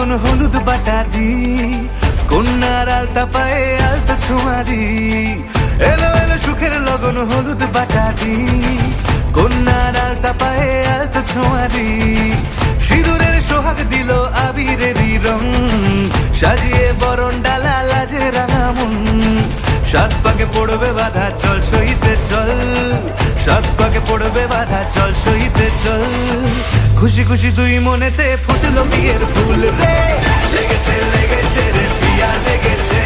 লগন হলুদ বাটা দি, কন্যার আলতা পায়ে আলতা ছোঁয়া দি। এলো এলো সুখের লগন হলুদ বাটা দি, কন্যার আলতা পায়ে আলতা ছোঁয়া দি। সিঁদুরের সোহাগ দিল আবিরেরই রং, সাজিয়ে বরণ ডালা লাজে রাঙা মন। সাত পাকে পড়বে বাধা চল সইতে চল, সাত পাকে পড়বে বাধা চল সইতে চল। খুশি খুশি দুই মনেতে ফুটলো বিয়ের ফুল রে। লেগেছে লেগেছে রে পিয়া লেগেছে,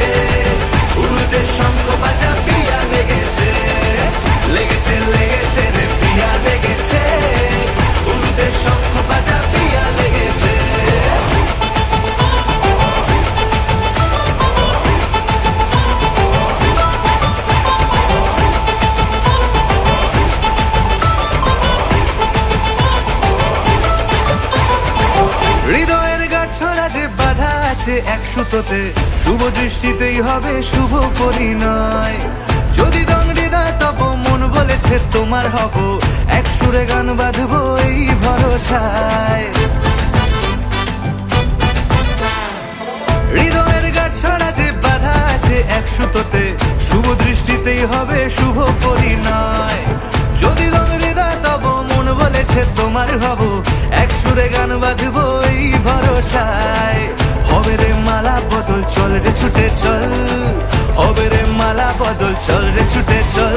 উলুতে শঙ্খ বাজা পিয়া লেগেছে। লেগেছে লেগেছে রে পিয়া লেগেছে, উলুতে শঙ্খ বাজা পিয়া লেগেছে। হৃদয়ের গাছড়া যে বাধা আছে এক সুতোতে, শুভ দৃষ্টিতেই হবে শুভ পরিণয়। যদি দংডিদা তব মন বলেছে তোমার হব, এক সুরে গান বাঁধবো এই ভরসায়। হৃদয়ের গাছড়া যে বাধা আছে এক সুতোতে, শুভ দৃষ্টিতেই হবে শুভ পরিণয়। যদি দংডিদা তব মন বলেছে তোমার হব, এক সুরে গান বাঁধবো এই ভরসায়। হবে রে মালা বদল চল রে ছুটে চল, হবে রে মালা বদল চল রে ছুটে চল।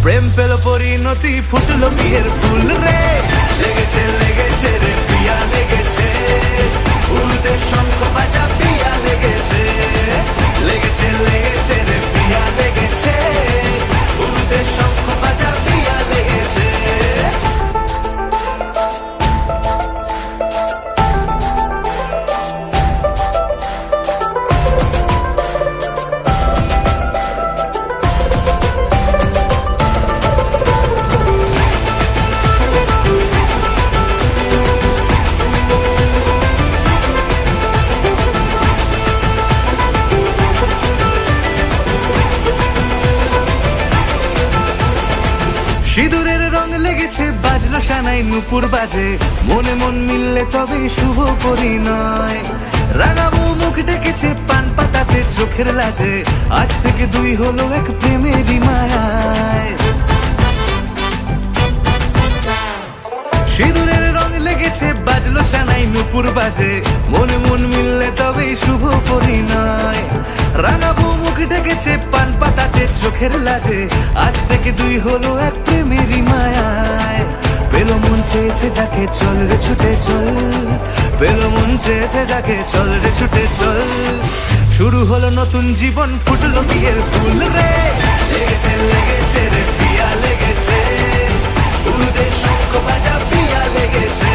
প্রেম পেল পরিণতি ফুটলো বিয়ের ফুল রে। লেগেছে লেগেছে রে পিয়া লেগেছে, উলুতে শঙ্খ বাজা পিয়া লেগেছে। লেগেছে লেগেছে রে পিয়া লেগেছে, উলুতে শঙ্খ বাজা পিয়া লেগেছে। সিঁদুরের রং লেগেছে বাজলো সানাই নুপুর বাজে, মনে মন মিললে তবে শুভ পরিণয়। রাঙাবো মুখ ডেকেছে পান পাতাতে চোখের লাজে, আজ থেকে দুই হলো এক প্রেমেরই মায়ায়। সিঁদুরের রং লেগেছে বাজলো সানাই নুপুর বাজে, মনে মন মিললে তবে শুভ পরিণয়। রাঙাবো মুখ ডেকেছে পান পাতাতে চোখের লাজে, আজ থেকে দুই হলো এক প্রেমেরই মায়ায়। পেলো মন চেয়েছে যাকে চল রে ছুটে চল, পেলো মন চেয়েছে যাকে চল রে ছুটে চল। শুরু হলো নতুন জীবন ফুটলো বিয়ের ফুল রে। লেগেছে লেগেছে রে পিয়া লেগেছে, উলুতে শঙ্খ বাজা পিয়া লেগেছে।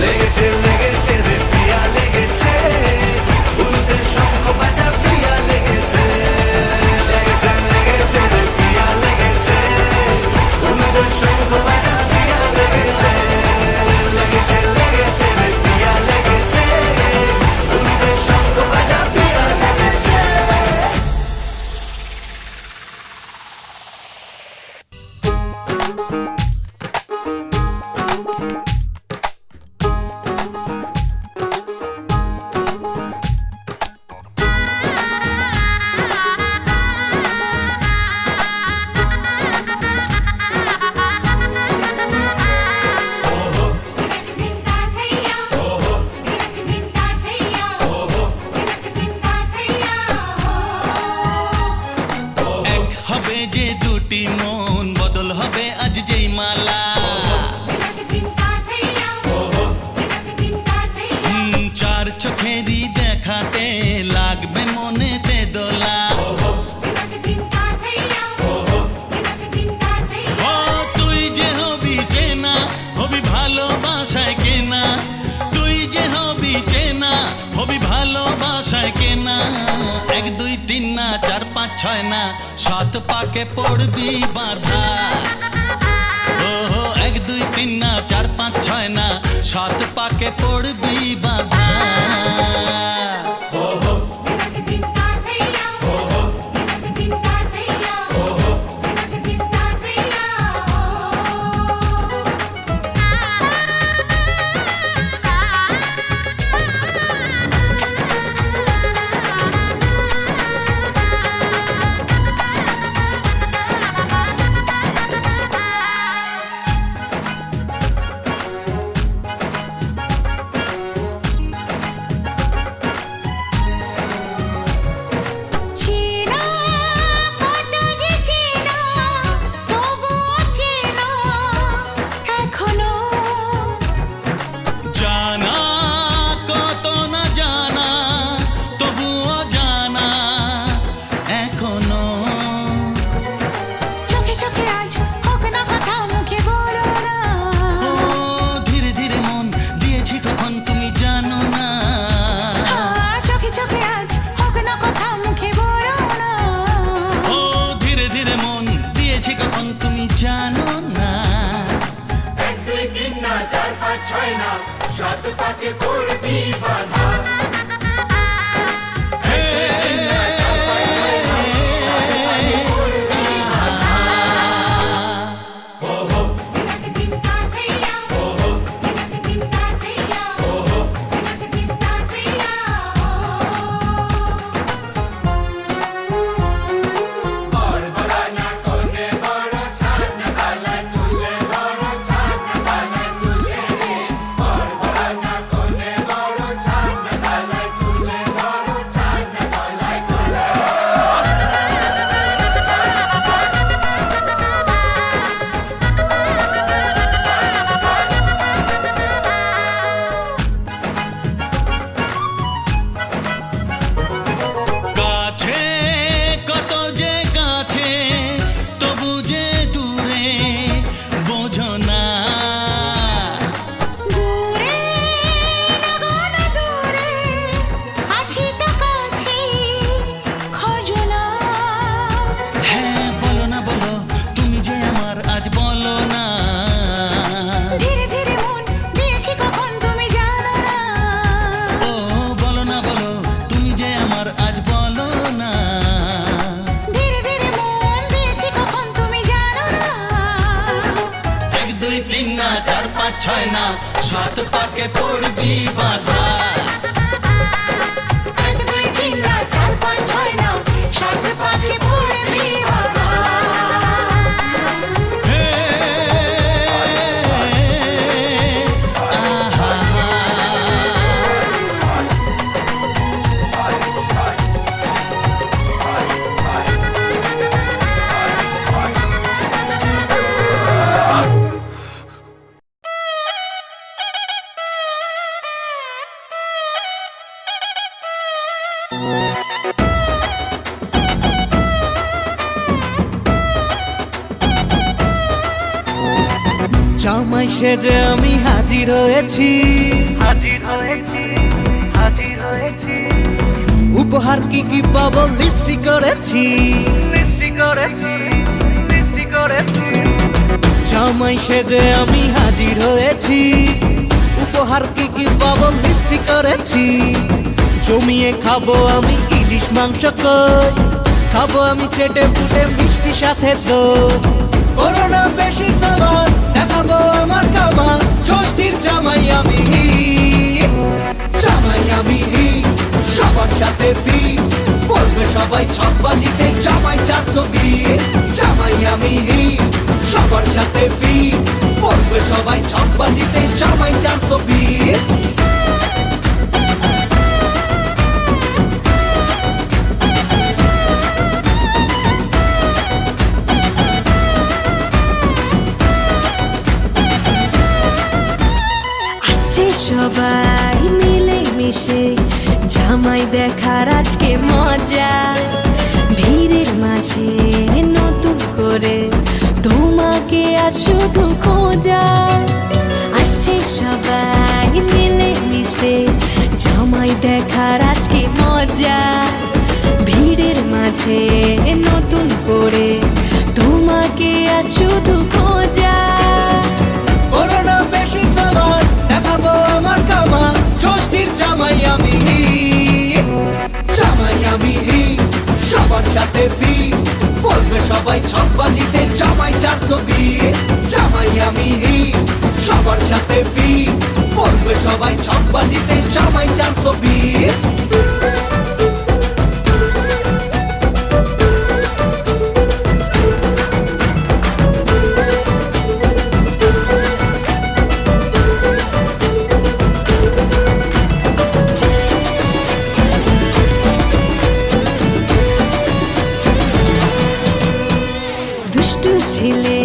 লেগেছে লেগেছে রে পিয়া লেগেছে, উলুতে শঙ্খ বাজা পিয়া লেগেছে। লেগেছে লেগেছে রে পিয়া লেগেছে, উলুতে শঙ্খ বাজা পিয়া লেগেছে। লেগেছে লেগেছে রে পিয়া লেগেছে, উলুতে শঙ্খ বাজা পিয়া লেগেছে। ছয় না সাত পাকে পড়বি বাধা। ও এক দুই তিন না চার পাঁচ ছয় না সাত পাকে পড়বি বাধা। সাত পাকে পড়বি বাধা কাছে কত যে কাছে তবু যে দূরে বোঝো না দূরে লাগানো দূরে আছি তো কাছে খোঁজো না হ্যাঁ বলো না বলো তুমি যে আমার আজ বলো না ধীরে ধীরে মন দিয়েছি কখন তুমি জানো না ও বলো না বলো তুমি যে আমার আজ বলো না ধীরে ধীরে মন দিয়েছি কখন তুমি জানো না এক দুই তিন না চার পাঁচ ছয় না সাত পাকে পড়বি বাধা এক দুই তিন না চার পাঁচ ছয় না সাত পাকে পড়বি বাধা জামাই সেজে আমি হাজির হয়েছি, উপহার কি কি পাবো লিস্টি করেছি, জামাই সেজে আমি হাজির হয়েছি, উপহার কি কি পাবো লিস্টি করেছি। জমিয়ে খাবো আমি ইলিশ মাংস কই, খাবো আমি চেটে পুটে মিষ্টি সাথে দই। করোনা বেশি সামান দেখাবো আমার কামাল, ষষ্ঠীর জামাই আমি জামাই আমি সবার সাথে ফিট, বলবে সবাই ছকবাজিতে জামাই 420। জামাই আমি সবার সাথে ফিট, বলবে সবাই ছকবাজিতে জামাই 420। আসছে সবাই মিলে মিশে জামাই দেখার আজকে মজা, ভিড়ের মাঝে নতুন করে তোমাকে আজ শুধু খোঁজা। আসছে সবাই মিলে মিশে জামাই দেখার আজকে মজা, ভিড়ের মাঝে নতুন করে তোমাকে আজ শুধু খোঁজা। করোনা বেশি সামান দেখাবো আমার কামাল, ষষ্ঠীর জামাই আমি জামাই আমি সবার সাথে ফিট, বলবে সবাই ছকবাজিতে জামাই 420। জামাই আমি সবার সাথে ফিট, বলবে সবাই ছকবাজিতে জামাই 420। দুষ্টু ছেলে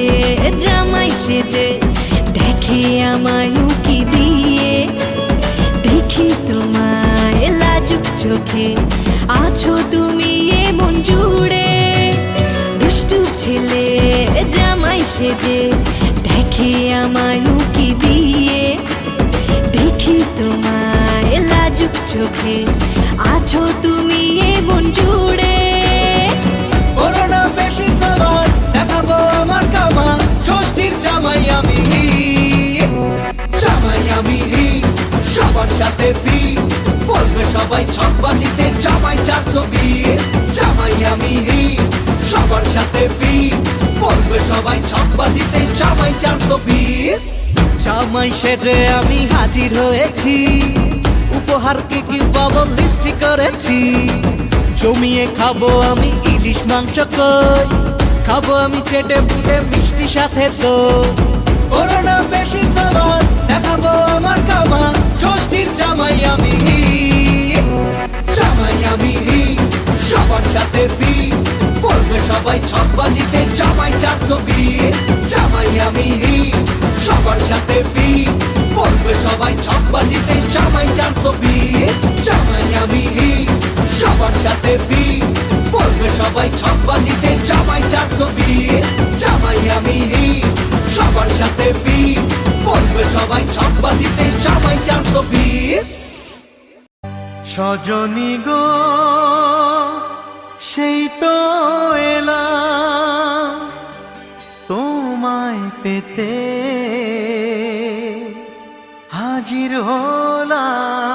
জামাই সেজে দেখে আমায় উকি দিয়ে, দেখি তোমায় লাজুক চোখে আছো তুমি এমন জুড়ে। দুষ্টু ছেলে জামাই সেজে দেখে আমায় উকি দিয়ে, দেখি তোমায় লাজুক চোখে আছো তুমি এমন জুড়ে। করোনা বেশি সামান দেখাবো আমার কামাল, ষষ্ঠীর জামাই আমি জামাই আমি সবার সাথে ফিট বলবে সবাই ছকবাজিতে জামাই 420 জামাই আমি হিট সবার সাথে ফিট বলবে সবাই ছকবাজিতে জামাই 420 জামাই সেজে আমি হাজির হয়েছি উপহার কি কি পাবো লিস্ট করেছি জমিয়ে খাবো আমি ইলিশ মাংস কই খাবো আমি চেটে পুটে মিষ্টি সাথে তো করোনা বেশি সবার দেখাবো আমার কামাল ষষ্ঠীর জামাই আমি হিট জামাই আমি হিট সবার সাথে ফিট বলবে সবাই ছকবাজিতে জামাই 420 জামাই আমি হিট সবার সাথে ফিট বলবে সবাই ছকবাজিতে জামাই 420 জামাই আমি হিট সবার সাথে ফিট বলবে সবাই ছকবাজিতে জামাই 420 জামাই আমি হিট সবার সাথে ফিট বলবে সবাই ছকবাজিতে জামাই 420 সজনী গো সেই তো এলাম তোমায় পেতে হাজির হলাম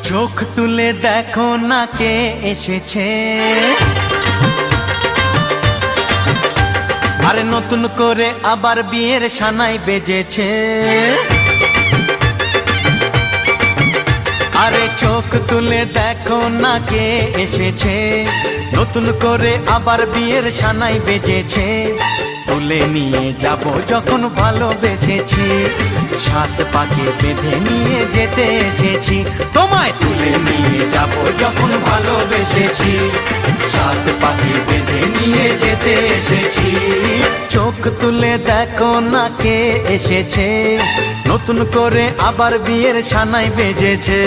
চোখ তুলে দেখো না কে এসেছে আরে নতুন করে আবার বিয়ের সানাই বেজেছে আরে চোখ তুলে দেখো না কে এসেছে নতুন করে আবার বিয়ের সানাই বেজেছে তুলে নিয়ে যাব যখন ভালোবেসেছি সাত পাকে বেঁধে নিয়ে যেতে এসেছি তোমায় তুলে নিয়ে যাব যখন ভালোবেসেছি সাত পাকে বেঁধে নিয়ে যেতে এসেছি চোখ তুলে দেখো না কে এসেছে নতুন করে আবার বিয়ের সানাই বেজেছে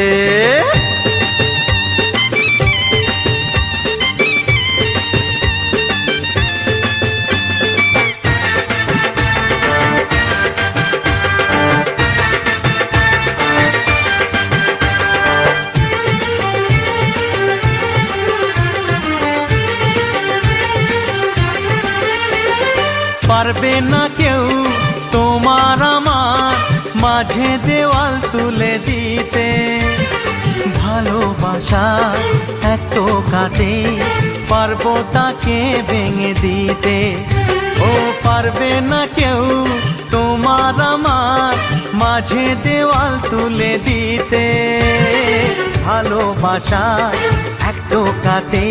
পারবে না কেউ তোমার আমার মাঝে দেওয়াল তুলে দিতে ভালোবাসা এত কাটে পারবো তাকে ভেঙে দিতে ও পারবে না কেউ তোমার আমার মাঝে দেওয়াল তুলে দিতে ভালোবাসা এত কাটে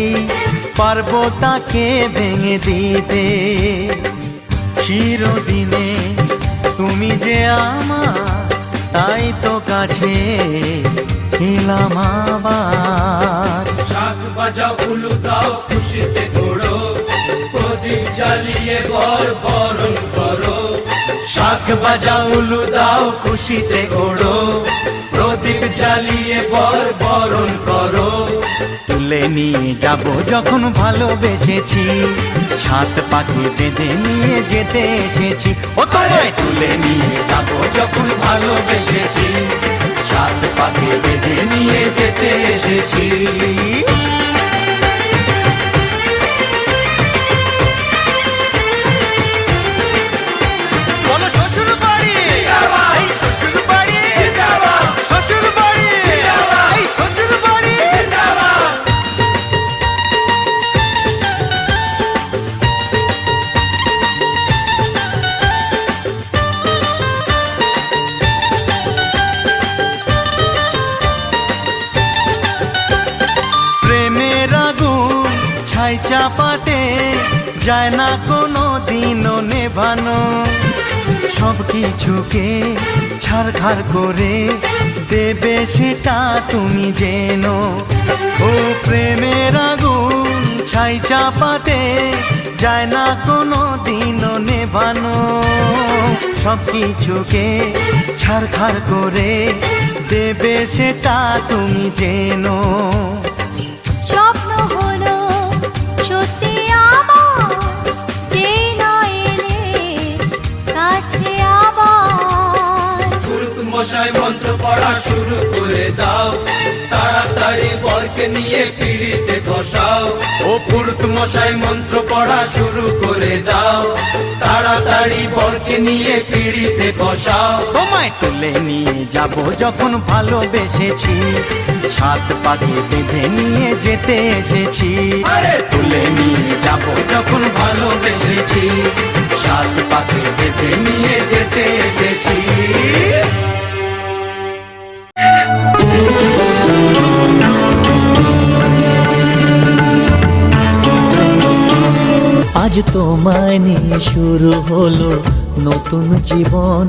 পারবো তাকে ভেঙে দিতে চিরদিনে তুমি যে আমার তাই তো কাছে এলাম আবার শাক বাজাও উলু দাও খুশিতে ঘোড়ো প্রদীপ জ্বালিয়ে বরণ করো শাক বাজাও উলু দাও খুশিতে ঘোড়ো প্রদীপ জ্বালিয়ে বরণ করো তুলে নিয়ে যাব যখন ভালোবেসেছি সাত পাকে বেঁধে নিয়ে যেতে এসেছি ও তোমায় তুলে নিয়ে যাব যখন ভালোবেসেছি সাত পাকে বেঁধে নিয়ে যেতে এসেছি বলো শ্বশুর বাড়ি এই শ্বশুর বাড়ি শ্বশুর বাড়ি এই শ্বশুর বাড়ি প্রেমের আগুন ছাই চাপাতে যায় না কোনো দিনও নেভানো সব কিছুকে ছাড়খাড় করে দেবে সেটা তুমি জেনো ও প্রেমের আগুন ছাই চাপাতে যায় না কোনো দিনও নেভানো সব কিছুকে ছাড়খাড় করে দেবে সেটা তুমি জেনো শুরু করে দাও তাড়াতাড়ি বরকে নিয়ে পিড়িতে বসাও ও পুরুত মশাই মন্ত্র পড়া শুরু করে দাও তাড়াতাড়ি বরকে নিয়ে পিড়িতে বসাও তোমায় তুলে নিয়ে যাব যখন ভালোবেসেছি ছাদ পাকে বেঁধে নিয়ে যেতে এসেছি আরে তুলে নিয়ে যাব যখন ভালোবেসেছি ছাদ পাকে বেঁধে নিয়ে যেতে এসেছি আজ তোমায় নিয়ে শুরু হলো নতুন জীবন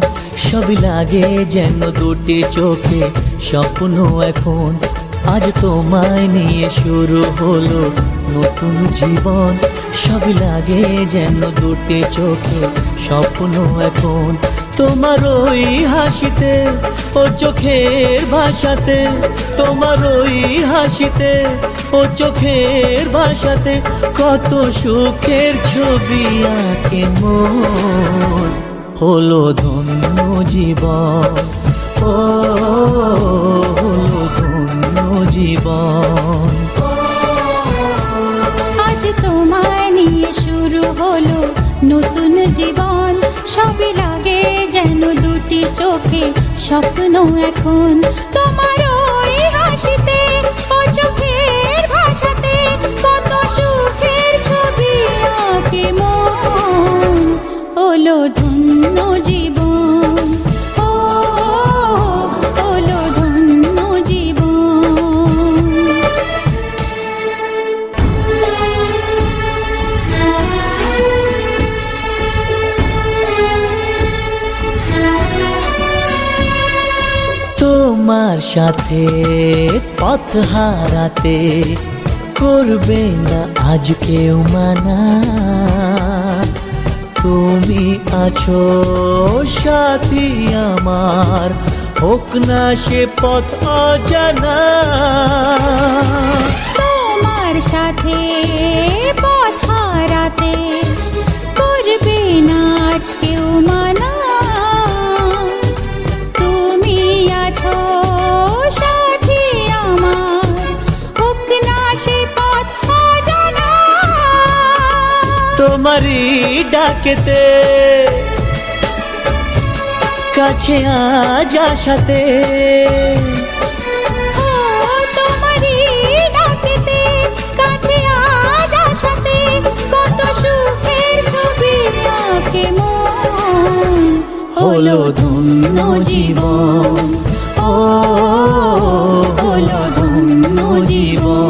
সবই লাগে যেন দুটি চোখে স্বপ্ন এখন আজ তোমায় নিয়ে শুরু হলো নতুন জীবন সবই লাগে যেন দুটি চোখে স্বপ্ন এখন তোমার ওই হাসিতে ও চোখের ভাষাতে তোমার ওই হাসিতে ও চোখের ভাষাতে কত সুখের ছবি আঁকে মন হলো ধন্য জীবন ও হলো ধন্য জীবন আজ তোমায় নিয়ে শুরু হলো নতুন জীবন সবই লাগে যেন দুটি চোখে স্বপ্ন এখন তোমার ওই হাসিতে ও চোখের ভাষাতে কত সুখের ছবি আঁকে মন হলো ধন্য জীবন ও হলো ধন্য জীবন তোমার সাথে পথ হারাতে করবে না আজ কেউ মানা তুমি আছো সাথী আমার হোক না সে পথ অজানা তোমার সাথে পথ হারাতে করবে না আজ কেউ মানা তুমি আছো সাথী আমার হোক না সে পথ অজানা তোমারই ডাকেতে কাছে আজ আসাতে ও তোমারই ডাকেতে কাছে আজ আসাতে কত সুখের ছবি আঁকে মন হলো ধন্য জীবন ও হলো ধন্য জীবন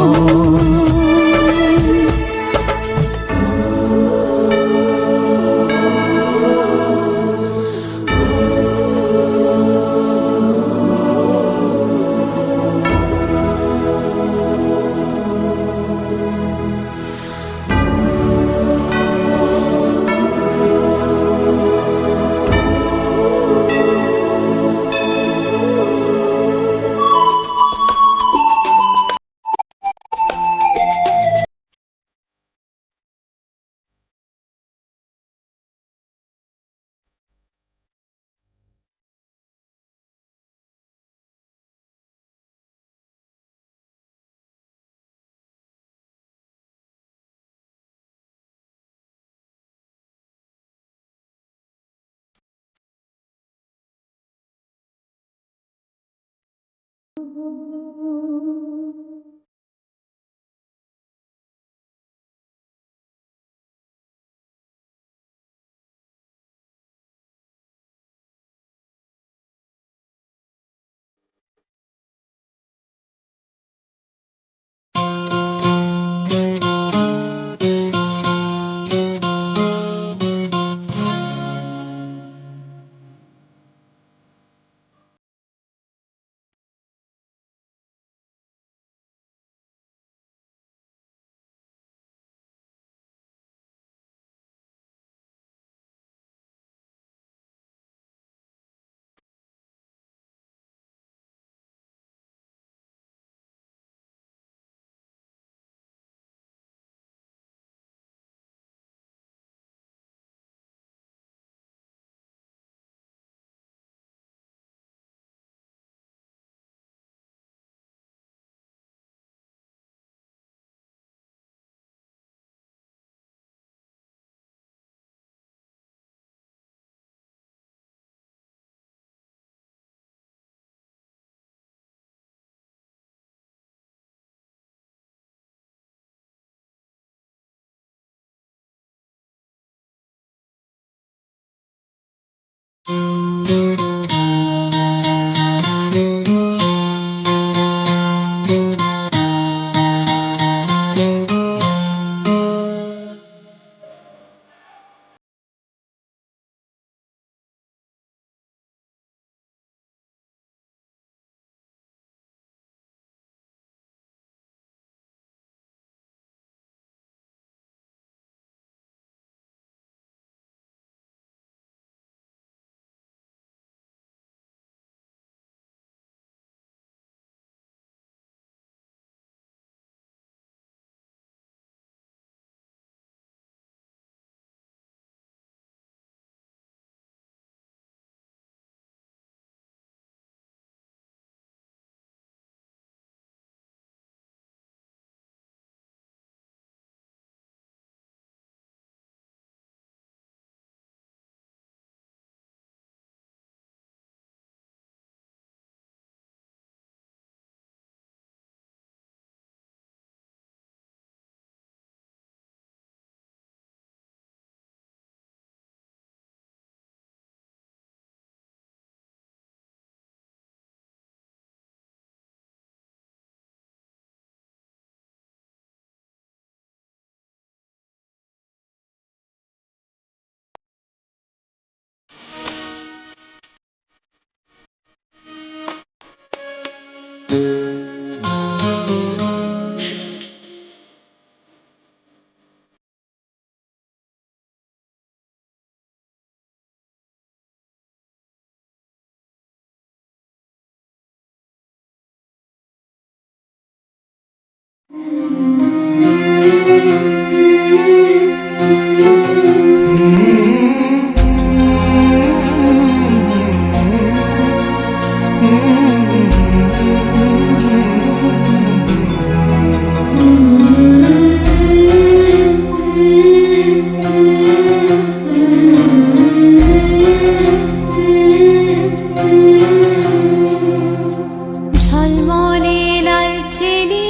ঝলমলে লালচেলি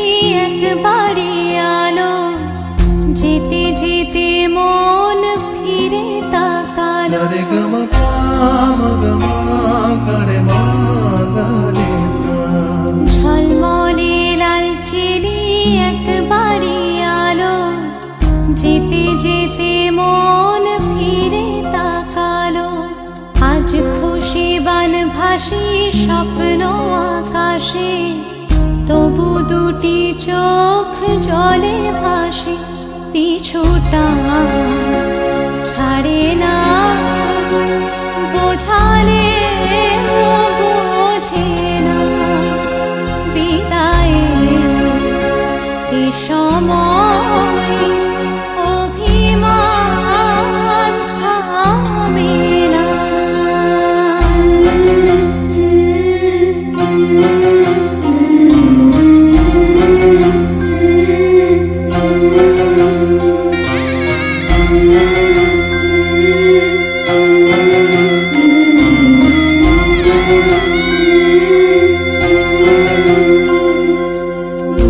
একবারে আলো, যেতে যেতে মন ফিরে তাকালো। ঝলমলে লালচেলি একবারে আলো, যেতে যেতে মন ফিরে তাকালো। আজ খুশি বান ভাসি স্বপ্ন আকাশে, তবু দুটি চোখ জলে ভাসে। পিছুটা ছাড়ে না, বোঝালে বোঝে না। বিদায়ের এ সময় অভিমান থামে না।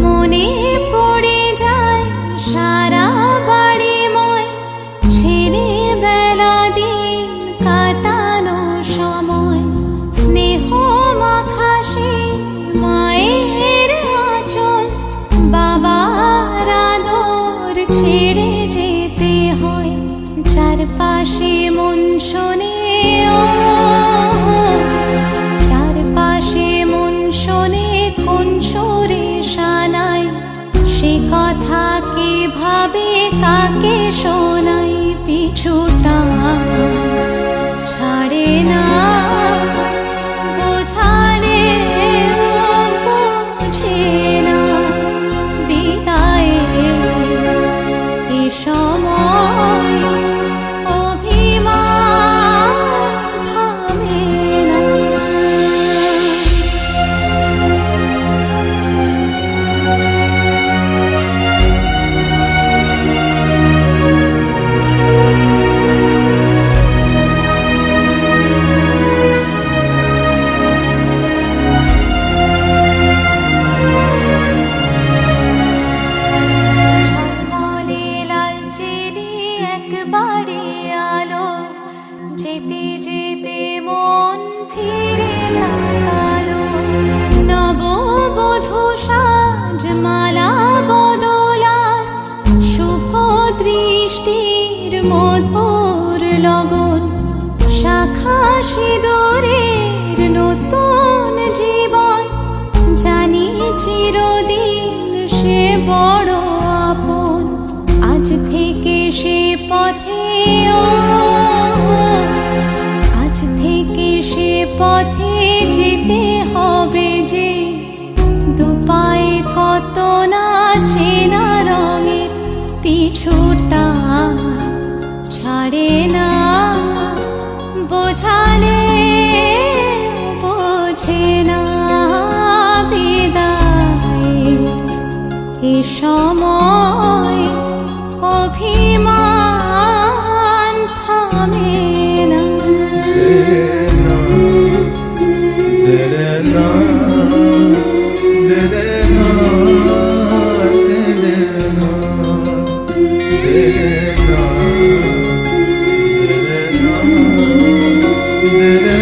মনে পড়ে যায় সারা বাড়িময় ছেলেবেলা দিন কাটানো সময়। স্নেহ মাখা সেই মায়ের আঁচল, বাবার আদর ছেড়ে যেতে হয়। চারপাশে মন শোনে ও, চারপাশে মন শোনে কোন সুরে শানাই। সে কথা কে ভাবে কাকে শোনাই। পিছুটা ছাড়ে না, বোঝালে বোঝে না। বিদায়ের এ সময় অভিমান থামে না। মধুর লগন শাখা সিঁদুরের নতুন জীবন জানি চিরদিন সে বড় আপন আজ থেকে সে পথে আজ থেকে সে পথে যেতে হবে যে দুপায়ে কত না চেনা রঙের পিছুটা ছাড়ে না বোঝালে বোঝে না বিদায় এ সময় অভিমান থামে না Did